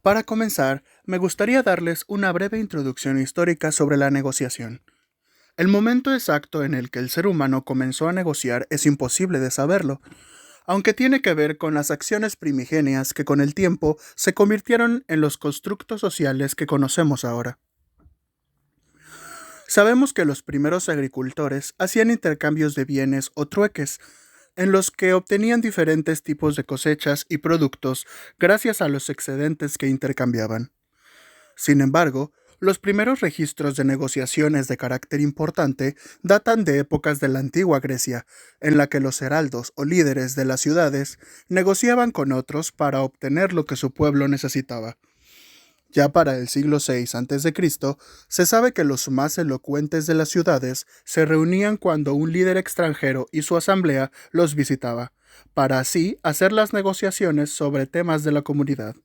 Para comenzar, me gustaría darles una breve introducción histórica sobre la negociación. El momento exacto en el que el ser humano comenzó a negociar es imposible de saberlo, aunque tiene que ver con las acciones primigenias que con el tiempo se convirtieron en los constructos sociales que conocemos ahora. Sabemos que los primeros agricultores hacían intercambios de bienes o trueques, en los que obtenían diferentes tipos de cosechas y productos gracias a los excedentes que intercambiaban. Sin embargo, los primeros registros de negociaciones de carácter importante datan de épocas de la antigua Grecia, en la que los heraldos o líderes de las ciudades negociaban con otros para obtener lo que su pueblo necesitaba. Ya para el siglo VI a.C., se sabe que los más elocuentes de las ciudades se reunían cuando un líder extranjero y su asamblea los visitaba, para así hacer las negociaciones sobre temas de la comunidad.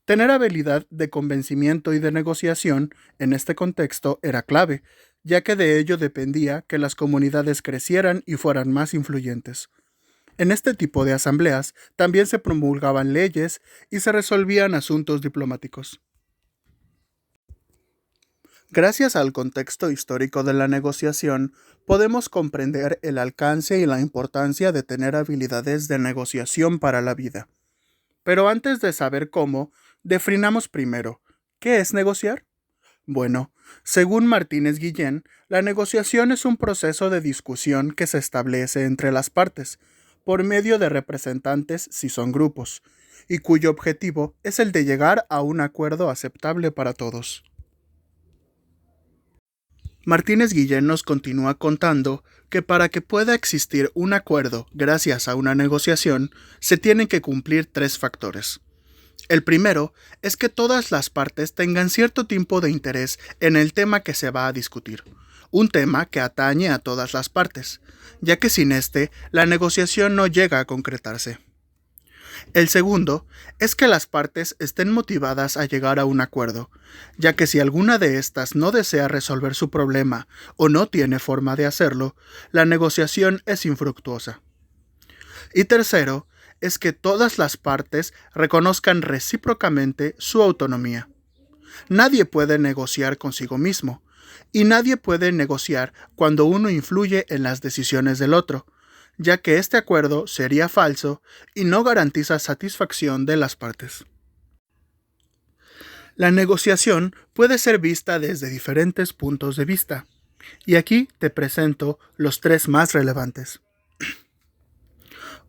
Tener habilidad de convencimiento y de negociación en este contexto era clave, ya que de ello dependía que las comunidades crecieran y fueran más influyentes. En este tipo de asambleas también se promulgaban leyes y se resolvían asuntos diplomáticos. Gracias al contexto histórico de la negociación, podemos comprender el alcance y la importancia de tener habilidades de negociación para la vida. Pero antes de saber cómo, definamos primero, ¿qué es negociar? Bueno, según Martínez Guillén, la negociación es un proceso de discusión que se establece entre las partes, por medio de representantes si son grupos, y cuyo objetivo es el de llegar a un acuerdo aceptable para todos. Martínez Guillén nos continúa contando que para que pueda existir un acuerdo gracias a una negociación, se tienen que cumplir tres factores. El primero es que todas las partes tengan cierto tiempo de interés en el tema que se va a discutir, un tema que atañe a todas las partes, ya que sin este, la negociación no llega a concretarse. El segundo es que las partes estén motivadas a llegar a un acuerdo, ya que si alguna de estas no desea resolver su problema o no tiene forma de hacerlo, la negociación es infructuosa. Y tercero, es que todas las partes reconozcan recíprocamente su autonomía. Nadie puede negociar consigo mismo, y nadie puede negociar cuando uno influye en las decisiones del otro, ya que este acuerdo sería falso y no garantiza satisfacción de las partes. La negociación puede ser vista desde diferentes puntos de vista, y aquí te presento los tres más relevantes.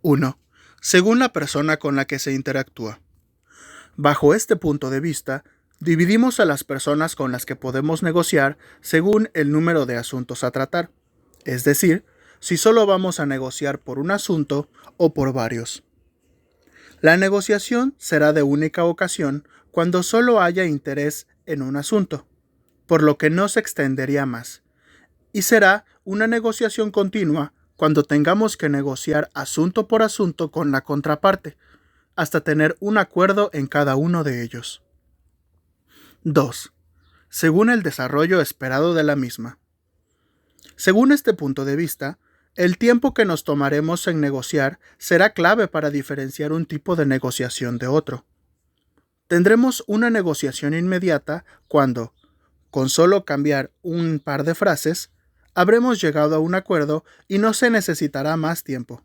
1. Según la persona con la que se interactúa. Bajo este punto de vista, dividimos a las personas con las que podemos negociar según el número de asuntos a tratar, es decir, si solo vamos a negociar por un asunto o por varios. La negociación será de única ocasión cuando solo haya interés en un asunto, por lo que no se extendería más, y será una negociación continua cuando tengamos que negociar asunto por asunto con la contraparte, hasta tener un acuerdo en cada uno de ellos. 2. Según el desarrollo esperado de la misma. Según este punto de vista, el tiempo que nos tomaremos en negociar será clave para diferenciar un tipo de negociación de otro. Tendremos una negociación inmediata cuando, con solo cambiar un par de frases, habremos llegado a un acuerdo y no se necesitará más tiempo.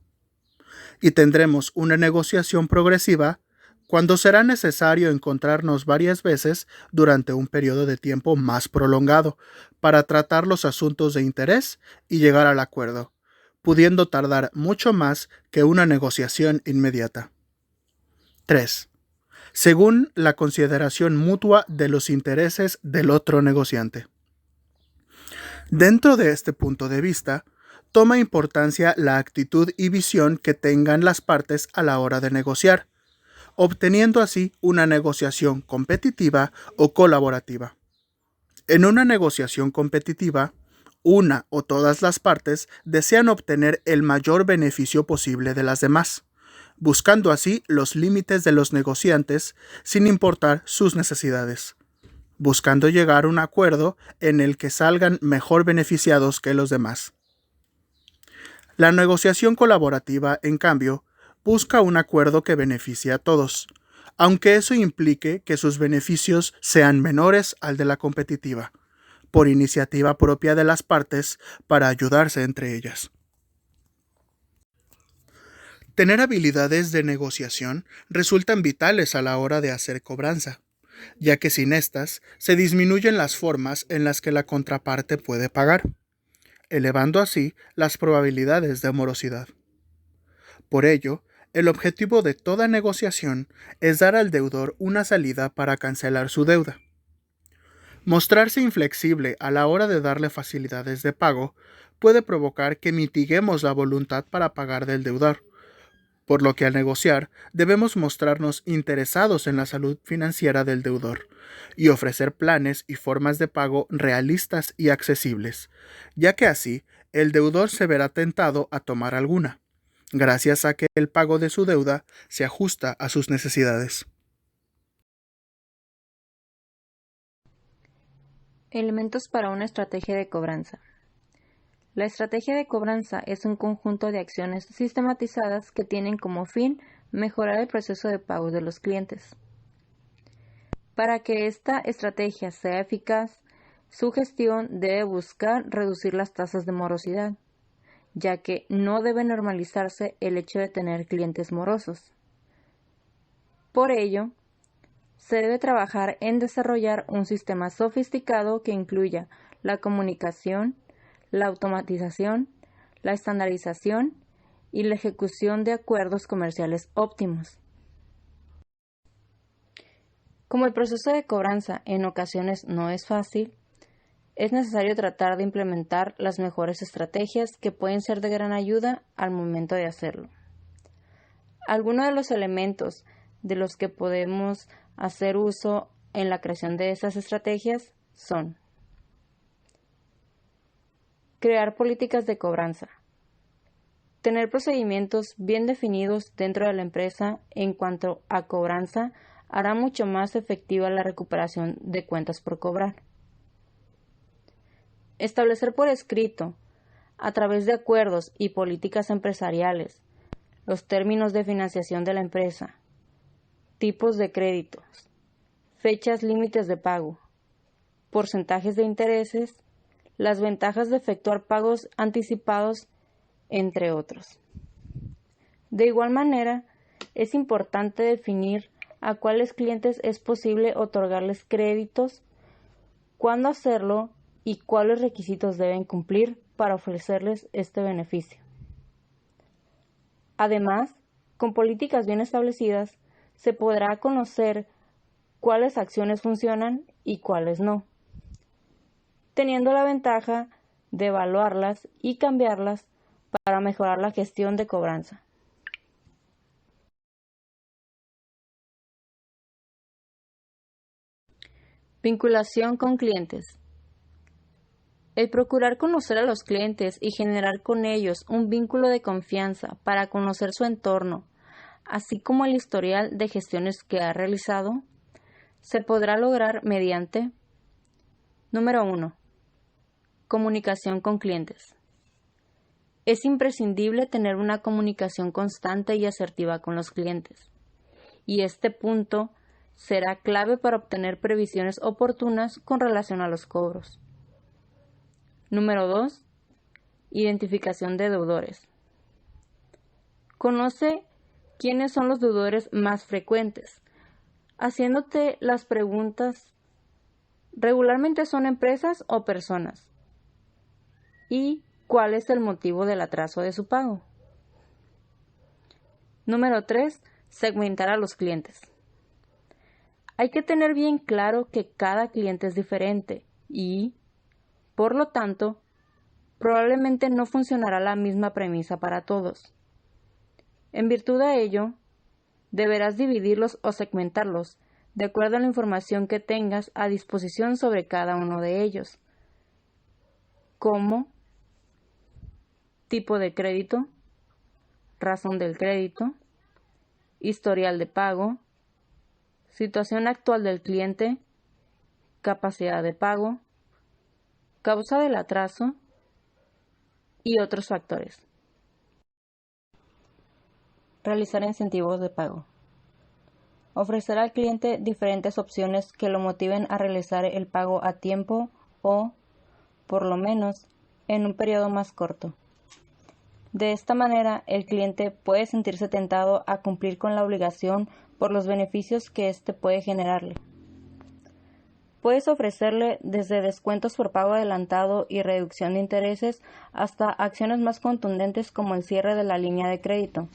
Y tendremos una negociación progresiva cuando será necesario encontrarnos varias veces durante un periodo de tiempo más prolongado para tratar los asuntos de interés y llegar al acuerdo, pudiendo tardar mucho más que una negociación inmediata. 3. Según la consideración mutua de los intereses del otro negociante. Dentro de este punto de vista, toma importancia la actitud y visión que tengan las partes a la hora de negociar, obteniendo así una negociación competitiva o colaborativa. En una negociación competitiva, una o todas las partes desean obtener el mayor beneficio posible de las demás, buscando así los límites de los negociantes sin importar sus necesidades, buscando llegar a un acuerdo en el que salgan mejor beneficiados que los demás. La negociación colaborativa, en cambio, busca un acuerdo que beneficie a todos, aunque eso implique que sus beneficios sean menores al de la competitiva, por iniciativa propia de las partes para ayudarse entre ellas. Tener habilidades de negociación resultan vitales a la hora de hacer cobranza, ya que sin estas se disminuyen las formas en las que la contraparte puede pagar, elevando así las probabilidades de morosidad. Por ello, el objetivo de toda negociación es dar al deudor una salida para cancelar su deuda. Mostrarse inflexible a la hora de darle facilidades de pago puede provocar que mitiguemos la voluntad para pagar del deudor, por lo que al negociar debemos mostrarnos interesados en la salud financiera del deudor y ofrecer planes y formas de pago realistas y accesibles, ya que así el deudor se verá tentado a tomar alguna, gracias a que el pago de su deuda se ajusta a sus necesidades. Elementos para una estrategia de cobranza. La estrategia de cobranza es un conjunto de acciones sistematizadas que tienen como fin mejorar el proceso de pago de los clientes. Para que esta estrategia sea eficaz, su gestión debe buscar reducir las tasas de morosidad, ya que no debe normalizarse el hecho de tener clientes morosos. Por ello, se debe trabajar en desarrollar un sistema sofisticado que incluya la comunicación, la automatización, la estandarización y la ejecución de acuerdos comerciales óptimos. Como el proceso de cobranza en ocasiones no es fácil, es necesario tratar de implementar las mejores estrategias que pueden ser de gran ayuda al momento de hacerlo. Algunos de los elementos de los que podemos hacer uso en la creación de estas estrategias son: crear políticas de cobranza. Tener procedimientos bien definidos dentro de la empresa en cuanto a cobranza hará mucho más efectiva la recuperación de cuentas por cobrar. Establecer por escrito, a través de acuerdos y políticas empresariales, los términos de financiación de la empresa, tipos de créditos, fechas límites de pago, porcentajes de intereses, las ventajas de efectuar pagos anticipados, entre otros. De igual manera, es importante definir a cuáles clientes es posible otorgarles créditos, cuándo hacerlo y cuáles requisitos deben cumplir para ofrecerles este beneficio. Además, con políticas bien establecidas, se podrá conocer cuáles acciones funcionan y cuáles no, teniendo la ventaja de evaluarlas y cambiarlas para mejorar la gestión de cobranza. Vinculación con clientes. El procurar conocer a los clientes y generar con ellos un vínculo de confianza para conocer su entorno, así como el historial de gestiones que ha realizado, se podrá lograr mediante: número 1. Comunicación con clientes. Es imprescindible tener una comunicación constante y asertiva con los clientes, y este punto será clave para obtener previsiones oportunas con relación a los cobros. Número 2. Identificación de deudores. Conoce quiénes son los deudores más frecuentes, haciéndote las preguntas: ¿regularmente son empresas o personas? ¿Y cuál es el motivo del atraso de su pago? Número 3. Segmentar a los clientes. Hay que tener bien claro que cada cliente es diferente y, por lo tanto, probablemente no funcionará la misma premisa para todos. En virtud de ello, deberás dividirlos o segmentarlos de acuerdo a la información que tengas a disposición sobre cada uno de ellos, como tipo de crédito, razón del crédito, historial de pago, situación actual del cliente, capacidad de pago, causa del atraso y otros factores. Realizar incentivos de pago. Ofrecer al cliente diferentes opciones que lo motiven a realizar el pago a tiempo o, por lo menos, en un periodo más corto. De esta manera, el cliente puede sentirse tentado a cumplir con la obligación por los beneficios que éste puede generarle. Puedes ofrecerle desde descuentos por pago adelantado y reducción de intereses hasta acciones más contundentes como el cierre de la línea de crédito.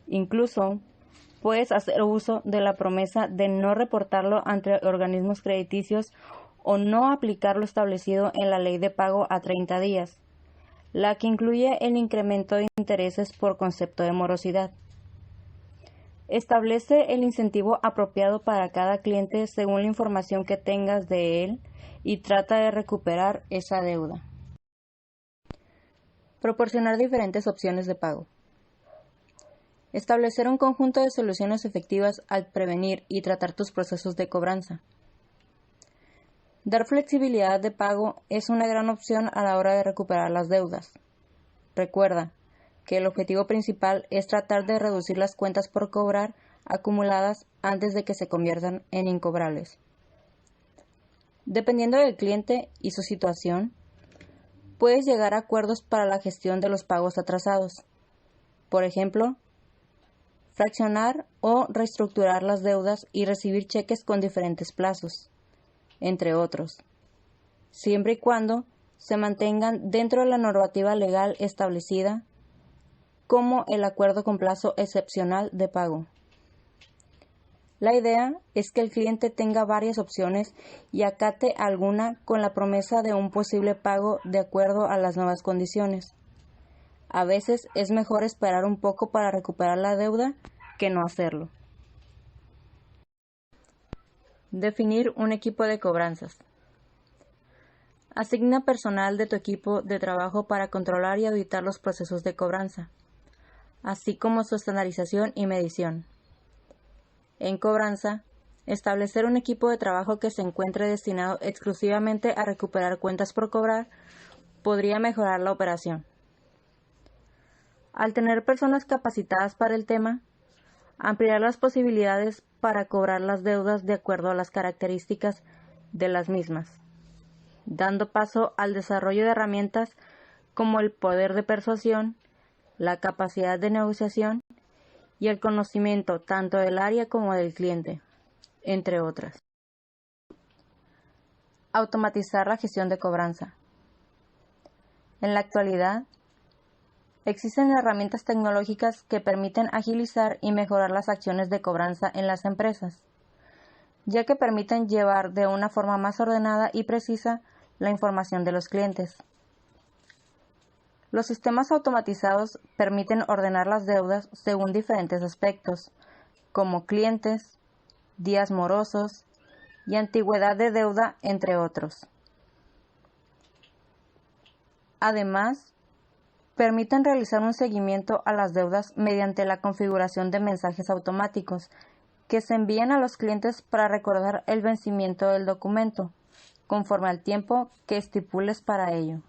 Incluso, puedes hacer uso de la promesa de no reportarlo ante organismos crediticios o no aplicar lo establecido en la ley de pago a 30 días, la que incluye el incremento de intereses por concepto de morosidad. Establece el incentivo apropiado para cada cliente según la información que tengas de él y trata de recuperar esa deuda. Proporcionar diferentes opciones de pago. Establecer un conjunto de soluciones efectivas al prevenir y tratar tus procesos de cobranza. Dar flexibilidad de pago es una gran opción a la hora de recuperar las deudas. Recuerda que el objetivo principal es tratar de reducir las cuentas por cobrar acumuladas antes de que se conviertan en incobrables. Dependiendo del cliente y su situación, puedes llegar a acuerdos para la gestión de los pagos atrasados. Por ejemplo, fraccionar o reestructurar las deudas y recibir cheques con diferentes plazos, entre otros, siempre y cuando se mantengan dentro de la normativa legal establecida, como el acuerdo con plazo excepcional de pago. La idea es que el cliente tenga varias opciones y acate alguna con la promesa de un posible pago de acuerdo a las nuevas condiciones. A veces es mejor esperar un poco para recuperar la deuda que no hacerlo. Definir un equipo de cobranzas. Asigna personal de tu equipo de trabajo para controlar y auditar los procesos de cobranza, así como su estandarización y medición. En cobranza, establecer un equipo de trabajo que se encuentre destinado exclusivamente a recuperar cuentas por cobrar podría mejorar la operación. Al tener personas capacitadas para el tema, ampliar las posibilidades para cobrar las deudas de acuerdo a las características de las mismas, dando paso al desarrollo de herramientas como el poder de persuasión, la capacidad de negociación y el conocimiento tanto del área como del cliente, entre otras. Automatizar la gestión de cobranza. En la actualidad, existen herramientas tecnológicas que permiten agilizar y mejorar las acciones de cobranza en las empresas, ya que permiten llevar de una forma más ordenada y precisa la información de los clientes. Los sistemas automatizados permiten ordenar las deudas según diferentes aspectos, como clientes, días morosos y antigüedad de deuda, entre otros. Además, permiten realizar un seguimiento a las deudas mediante la configuración de mensajes automáticos que se envían a los clientes para recordar el vencimiento del documento, conforme al tiempo que estipules para ello.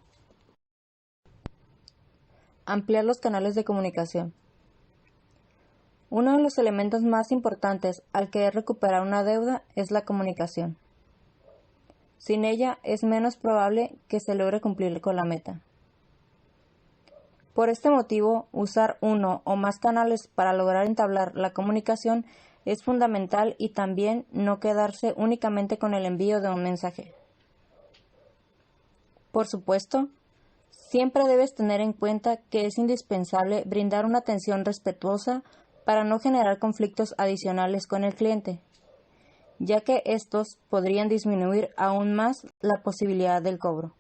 Ampliar los canales de comunicación. Uno de los elementos más importantes al querer recuperar una deuda es la comunicación. Sin ella es menos probable que se logre cumplir con la meta. Por este motivo, usar uno o más canales para lograr entablar la comunicación es fundamental y también no quedarse únicamente con el envío de un mensaje. Por supuesto, siempre debes tener en cuenta que es indispensable brindar una atención respetuosa para no generar conflictos adicionales con el cliente, ya que estos podrían disminuir aún más la posibilidad del cobro.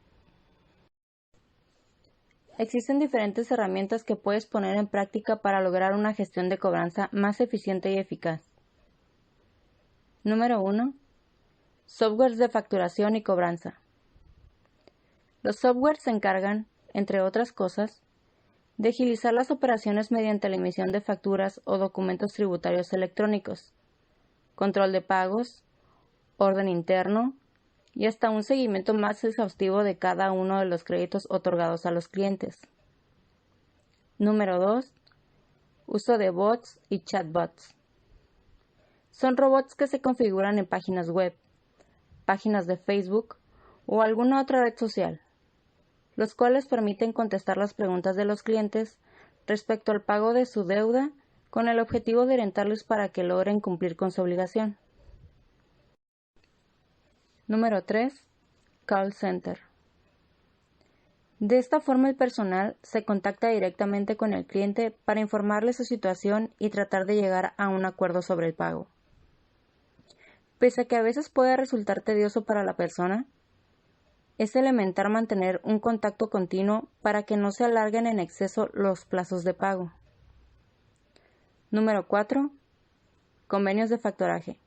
Existen diferentes herramientas que puedes poner en práctica para lograr una gestión de cobranza más eficiente y eficaz. Número 1. Softwares de facturación y cobranza. Los softwares se encargan, entre otras cosas, de agilizar las operaciones mediante la emisión de facturas o documentos tributarios electrónicos, control de pagos, orden interno y hasta un seguimiento más exhaustivo de cada uno de los créditos otorgados a los clientes. Número 2. Uso de bots y chatbots. Son robots que se configuran en páginas web, páginas de Facebook o alguna otra red social, los cuales permiten contestar las preguntas de los clientes respecto al pago de su deuda con el objetivo de orientarlos para que logren cumplir con su obligación. Número 3. Call Center. De esta forma el personal se contacta directamente con el cliente para informarle su situación y tratar de llegar a un acuerdo sobre el pago. Pese a que a veces puede resultar tedioso para la persona, es elemental mantener un contacto continuo para que no se alarguen en exceso los plazos de pago. Número 4. Convenios de factoraje.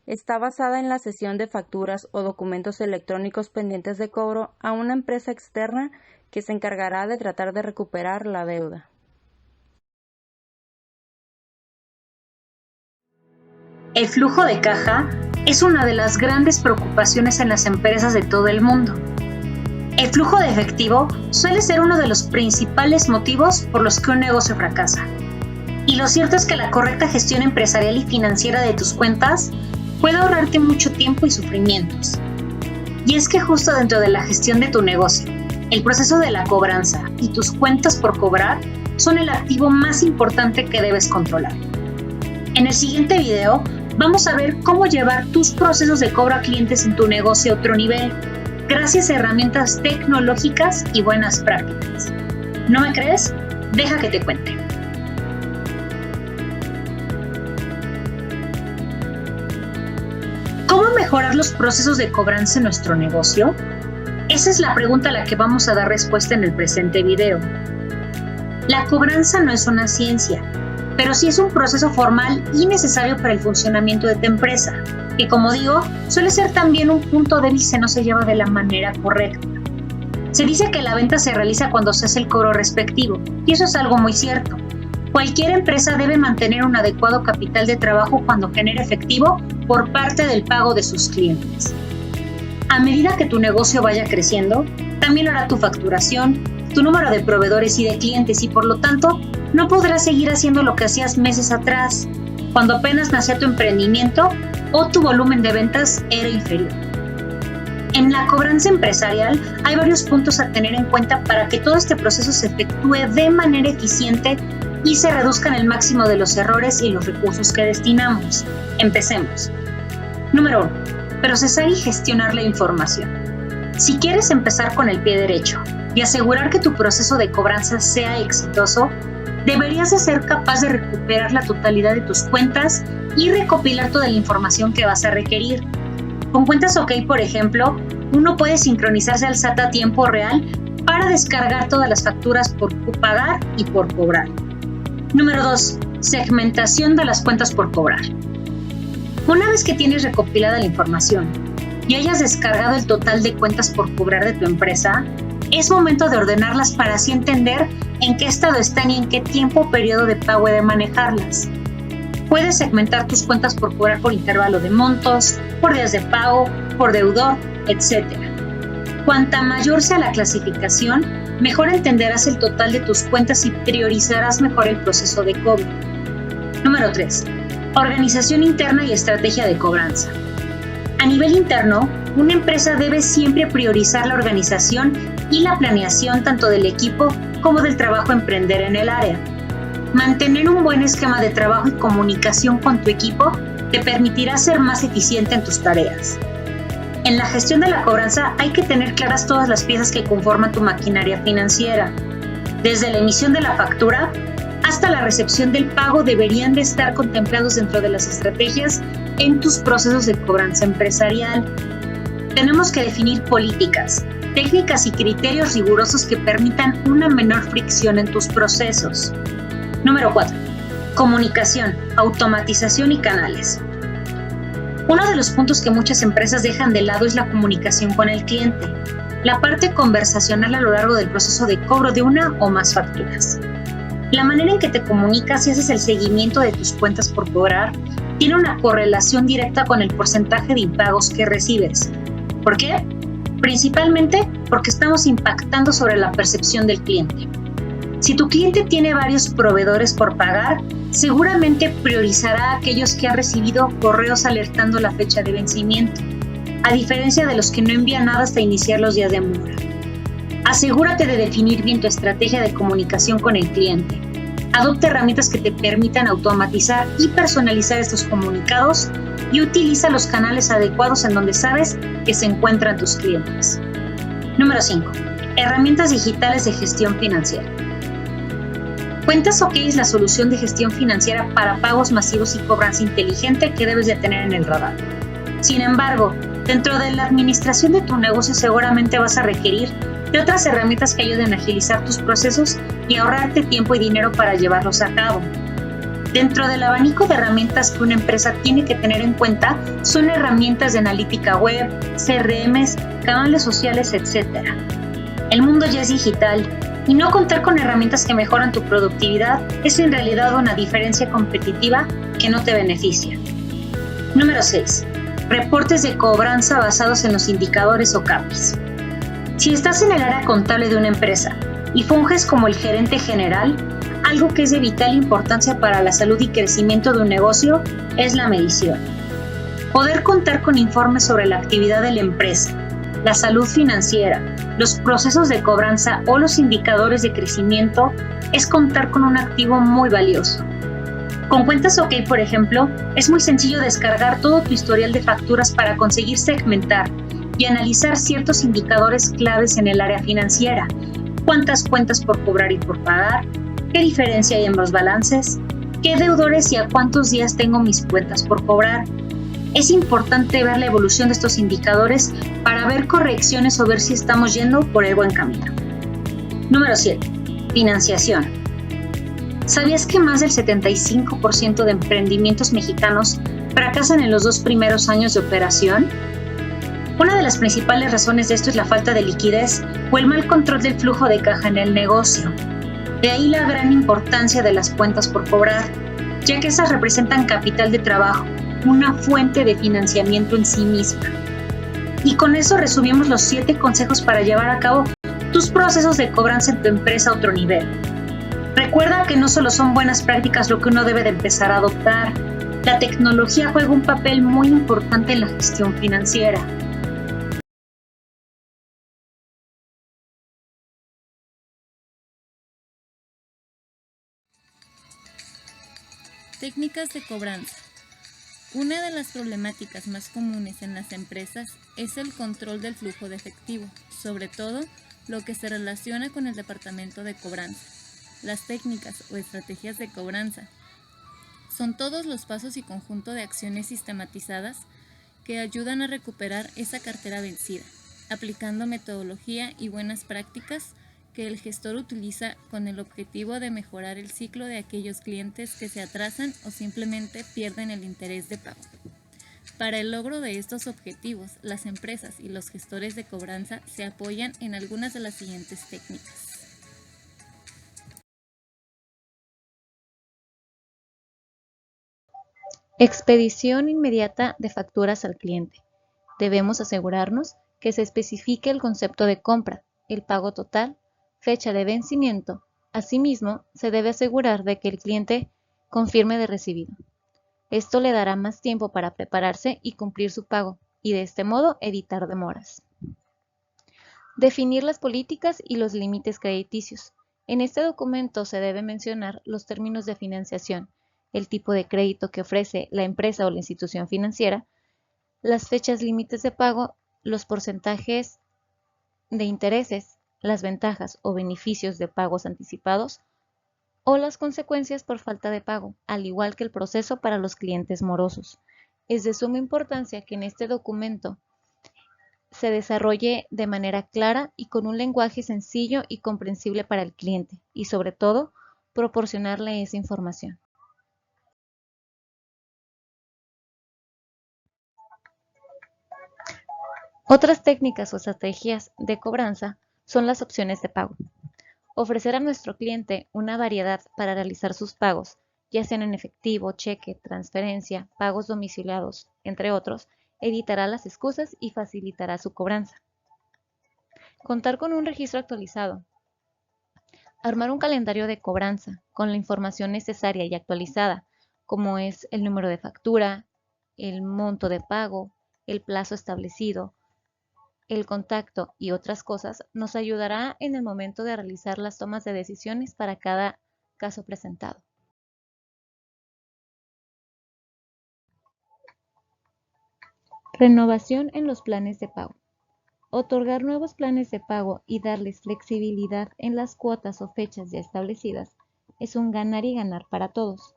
Está basada en la cesión de facturas o documentos electrónicos pendientes de cobro a una empresa externa que se encargará de tratar de recuperar la deuda. El flujo de caja es una de las grandes preocupaciones en las empresas de todo el mundo. El flujo de efectivo suele ser uno de los principales motivos por los que un negocio fracasa. Y lo cierto es que la correcta gestión empresarial y financiera de tus cuentas puede ahorrarte mucho tiempo y sufrimientos. Y es que justo dentro de la gestión de tu negocio, el proceso de la cobranza y tus cuentas por cobrar son el activo más importante que debes controlar. En el siguiente video vamos a ver cómo llevar tus procesos de cobro a clientes en tu negocio a otro nivel, gracias a herramientas tecnológicas y buenas prácticas. ¿No me crees? Deja que te cuente. ¿Cómo mejorar los procesos de cobranza en nuestro negocio? Esa es la pregunta a la que vamos a dar respuesta en el presente video. La cobranza no es una ciencia, pero sí es un proceso formal y necesario para el funcionamiento de tu empresa, que como digo, suele ser también un punto débil si no se lleva de la manera correcta. Se dice que la venta se realiza cuando se hace el cobro respectivo, y eso es algo muy cierto. Cualquier empresa debe mantener un adecuado capital de trabajo cuando genera efectivo por parte del pago de sus clientes. A medida que tu negocio vaya creciendo, también lo hará tu facturación, tu número de proveedores y de clientes, y por lo tanto, no podrás seguir haciendo lo que hacías meses atrás, cuando apenas nació tu emprendimiento o tu volumen de ventas era inferior. En la cobranza empresarial hay varios puntos a tener en cuenta para que todo este proceso se efectúe de manera eficiente y se reduzcan el máximo de los errores y los recursos que destinamos. Empecemos. Número 1. Procesar y gestionar la información. Si quieres empezar con el pie derecho y asegurar que tu proceso de cobranza sea exitoso, deberías de ser capaz de recuperar la totalidad de tus cuentas y recopilar toda la información que vas a requerir. Con Cuentas OK, por ejemplo, uno puede sincronizarse al SAT a tiempo real para descargar todas las facturas por pagar y por cobrar. Número 2. Segmentación de las cuentas por cobrar. Una vez que tienes recopilada la información y hayas descargado el total de cuentas por cobrar de tu empresa, es momento de ordenarlas para así entender en qué estado están y en qué tiempo o periodo de pago he de manejarlas. Puedes segmentar tus cuentas por cobrar por intervalo de montos, por días de pago, por deudor, etc. Cuanta mayor sea la clasificación, mejor entenderás el total de tus cuentas y priorizarás mejor el proceso de cobro. Número 3. Organización interna y estrategia de cobranza. A nivel interno, una empresa debe siempre priorizar la organización y la planeación tanto del equipo como del trabajo a emprender en el área. Mantener un buen esquema de trabajo y comunicación con tu equipo te permitirá ser más eficiente en tus tareas. En la gestión de la cobranza hay que tener claras todas las piezas que conforman tu maquinaria financiera. Desde la emisión de la factura hasta la recepción del pago deberían de estar contemplados dentro de las estrategias en tus procesos de cobranza empresarial. Tenemos que definir políticas, técnicas y criterios rigurosos que permitan una menor fricción en tus procesos. Número 4. Comunicación, automatización y canales. Uno de los puntos que muchas empresas dejan de lado es la comunicación con el cliente, la parte conversacional a lo largo del proceso de cobro de una o más facturas. La manera en que te comunicas y haces el seguimiento de tus cuentas por cobrar tiene una correlación directa con el porcentaje de impagos que recibes. ¿Por qué? Principalmente porque estamos impactando sobre la percepción del cliente. Si tu cliente tiene varios proveedores por pagar, seguramente priorizará a aquellos que han recibido correos alertando la fecha de vencimiento, a diferencia de los que no envían nada hasta iniciar los días de mora. Asegúrate de definir bien tu estrategia de comunicación con el cliente. Adopta herramientas que te permitan automatizar y personalizar estos comunicados y utiliza los canales adecuados en donde sabes que se encuentran tus clientes. Número 5. Herramientas digitales de gestión financiera. Cuentas OK es la solución de gestión financiera para pagos masivos y cobranza inteligente que debes de tener en el radar. Sin embargo, dentro de la administración de tu negocio seguramente vas a requerir de otras herramientas que ayuden a agilizar tus procesos y ahorrarte tiempo y dinero para llevarlos a cabo. Dentro del abanico de herramientas que una empresa tiene que tener en cuenta son herramientas de analítica web, CRMs, canales sociales, etc. El mundo ya es digital y no contar con herramientas que mejoran tu productividad es en realidad una diferencia competitiva que no te beneficia. Número 6. Reportes de cobranza basados en los indicadores o KPIs. Si estás en el área contable de una empresa y funges como el gerente general, algo que es de vital importancia para la salud y crecimiento de un negocio es la medición. Poder contar con informes sobre la actividad de la empresa, la salud financiera, los procesos de cobranza o los indicadores de crecimiento es contar con un activo muy valioso. Con Cuentas OK, por ejemplo, es muy sencillo descargar todo tu historial de facturas para conseguir segmentar y analizar ciertos indicadores claves en el área financiera. ¿Cuántas cuentas por cobrar y por pagar? ¿Qué diferencia hay en los balances? ¿Qué deudores y a cuántos días tengo mis cuentas por cobrar? Es importante ver la evolución de estos indicadores para ver correcciones o ver si estamos yendo por el buen camino. Número 7. Financiación. ¿Sabías que más del 75% de emprendimientos mexicanos fracasan en los 2 primeros años de operación? Una de las principales razones de esto es la falta de liquidez o el mal control del flujo de caja en el negocio. De ahí la gran importancia de las cuentas por cobrar, ya que esas representan capital de trabajo, una fuente de financiamiento en sí misma. Y con eso resumimos los 7 consejos para llevar a cabo tus procesos de cobranza en tu empresa a otro nivel. Recuerda que no solo son buenas prácticas lo que uno debe de empezar a adoptar, la tecnología juega un papel muy importante en la gestión financiera. Técnicas de cobranza. Una de las problemáticas más comunes en las empresas es el control del flujo de efectivo, sobre todo lo que se relaciona con el departamento de cobranza. Las técnicas o estrategias de cobranza son todos los pasos y conjunto de acciones sistematizadas que ayudan a recuperar esa cartera vencida, aplicando metodología y buenas prácticas que el gestor utiliza con el objetivo de mejorar el ciclo de aquellos clientes que se atrasan o simplemente pierden el interés de pago. Para el logro de estos objetivos, las empresas y los gestores de cobranza se apoyan en algunas de las siguientes técnicas. Expedición inmediata de facturas al cliente. Debemos asegurarnos que se especifique el concepto de compra, el pago total, fecha de vencimiento. Asimismo, se debe asegurar de que el cliente confirme de recibido. Esto le dará más tiempo para prepararse y cumplir su pago, y de este modo evitar demoras. Definir las políticas y los límites crediticios. En este documento se debe mencionar los términos de financiación, el tipo de crédito que ofrece la empresa o la institución financiera, las fechas límites de pago, los porcentajes de intereses, las ventajas o beneficios de pagos anticipados o las consecuencias por falta de pago, al igual que el proceso para los clientes morosos. Es de suma importancia que en este documento se desarrolle de manera clara y con un lenguaje sencillo y comprensible para el cliente y, sobre todo, proporcionarle esa información. Otras técnicas o estrategias de cobranza son las opciones de pago. Ofrecer a nuestro cliente una variedad para realizar sus pagos, ya sean en efectivo, cheque, transferencia, pagos domiciliados, entre otros, evitará las excusas y facilitará su cobranza. Contar con un registro actualizado. Armar un calendario de cobranza con la información necesaria y actualizada, como es el número de factura, el monto de pago, el plazo establecido, el contacto y otras cosas, nos ayudará en el momento de realizar las tomas de decisiones para cada caso presentado. Renovación en los planes de pago. Otorgar nuevos planes de pago y darles flexibilidad en las cuotas o fechas ya establecidas es un ganar y ganar para todos.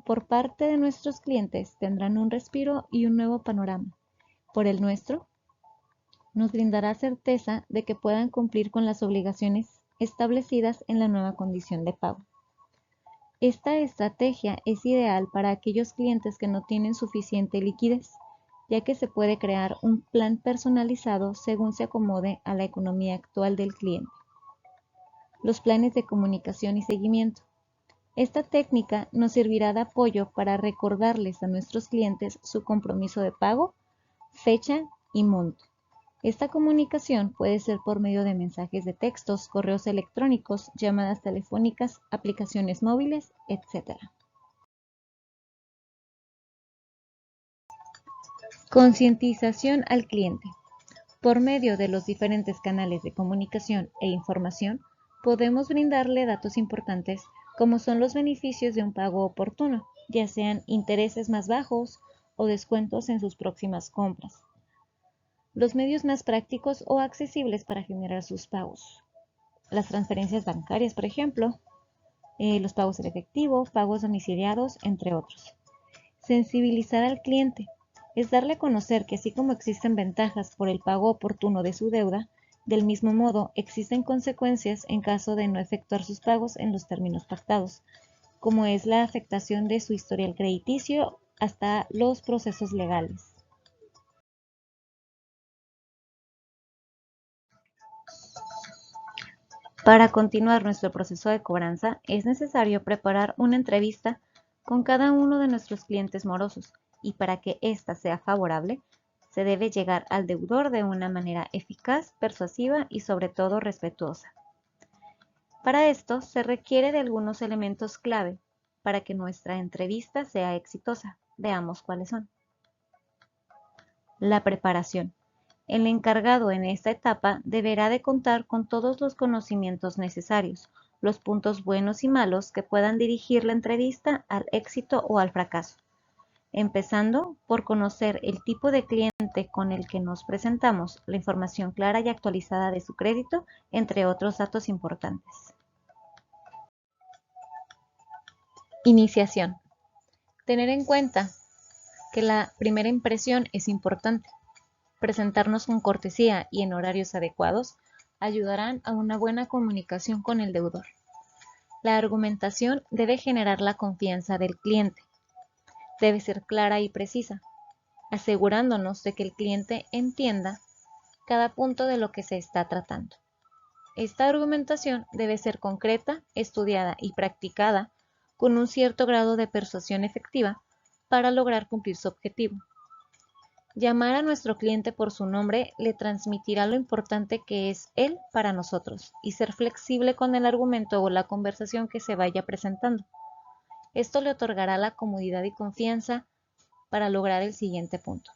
Por parte de nuestros clientes tendrán un respiro y un nuevo panorama. Por el nuestro, nos brindará certeza de que puedan cumplir con las obligaciones establecidas en la nueva condición de pago. Esta estrategia es ideal para aquellos clientes que no tienen suficiente liquidez, ya que se puede crear un plan personalizado según se acomode a la economía actual del cliente. Los planes de comunicación y seguimiento. Esta técnica nos servirá de apoyo para recordarles a nuestros clientes su compromiso de pago, fecha y monto. Esta comunicación puede ser por medio de mensajes de textos, correos electrónicos, llamadas telefónicas, aplicaciones móviles, etc. Concientización al cliente. Por medio de los diferentes canales de comunicación e información, podemos brindarle datos importantes como son los beneficios de un pago oportuno, ya sean intereses más bajos o descuentos en sus próximas compras. Los medios más prácticos o accesibles para generar sus pagos. Las transferencias bancarias, por ejemplo, los pagos en efectivo, pagos domiciliados, entre otros. Sensibilizar al cliente es darle a conocer que así como existen ventajas por el pago oportuno de su deuda, del mismo modo existen consecuencias en caso de no efectuar sus pagos en los términos pactados, como es la afectación de su historial crediticio hasta los procesos legales. Para continuar nuestro proceso de cobranza, es necesario preparar una entrevista con cada uno de nuestros clientes morosos y para que ésta sea favorable, se debe llegar al deudor de una manera eficaz, persuasiva y sobre todo respetuosa. Para esto se requiere de algunos elementos clave para que nuestra entrevista sea exitosa. Veamos cuáles son. La preparación. El encargado en esta etapa deberá de contar con todos los conocimientos necesarios, los puntos buenos y malos que puedan dirigir la entrevista al éxito o al fracaso, empezando por conocer el tipo de cliente con el que nos presentamos, la información clara y actualizada de su crédito, entre otros datos importantes. Iniciación. Tener en cuenta que la primera impresión es importante. Presentarnos con cortesía y en horarios adecuados ayudarán a una buena comunicación con el deudor. La argumentación debe generar la confianza del cliente. Debe ser clara y precisa, asegurándonos de que el cliente entienda cada punto de lo que se está tratando. Esta argumentación debe ser concreta, estudiada y practicada con un cierto grado de persuasión efectiva para lograr cumplir su objetivo. Llamar a nuestro cliente por su nombre le transmitirá lo importante que es él para nosotros y ser flexible con el argumento o la conversación que se vaya presentando. Esto le otorgará la comodidad y confianza para lograr el siguiente punto.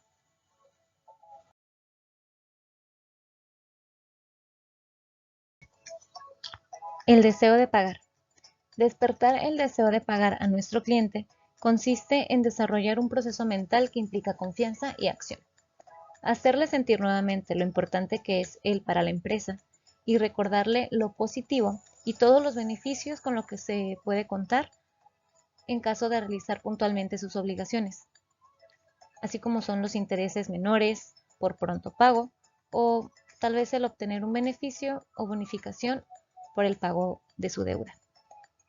El deseo de pagar. Despertar el deseo de pagar a nuestro cliente consiste en desarrollar un proceso mental que implica confianza y acción. Hacerle sentir nuevamente lo importante que es él para la empresa y recordarle lo positivo y todos los beneficios con los que se puede contar en caso de realizar puntualmente sus obligaciones, así como son los intereses menores por pronto pago o tal vez el obtener un beneficio o bonificación por el pago de su deuda.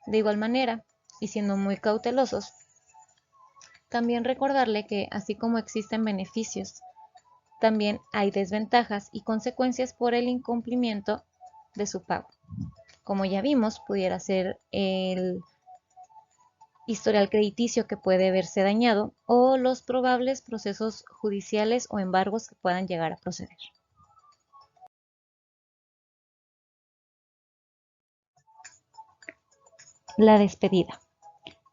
De igual manera, y siendo muy cautelosos, también recordarle que así como existen beneficios, también hay desventajas y consecuencias por el incumplimiento de su pago. Como ya vimos, pudiera ser el historial crediticio que puede verse dañado o los probables procesos judiciales o embargos que puedan llegar a proceder. La despedida.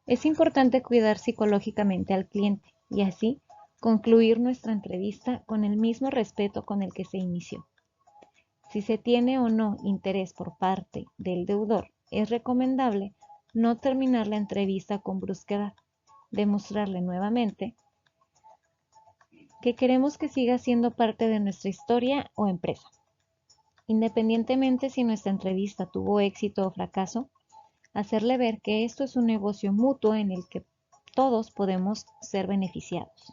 Es importante cuidar psicológicamente al cliente y así concluir nuestra entrevista con el mismo respeto con el que se inició. Si se tiene o no interés por parte del deudor, es recomendable no terminar la entrevista con brusquedad, demostrarle nuevamente que queremos que siga siendo parte de nuestra historia o empresa. Independientemente si nuestra entrevista tuvo éxito o fracaso, hacerle ver que esto es un negocio mutuo en el que todos podemos ser beneficiados.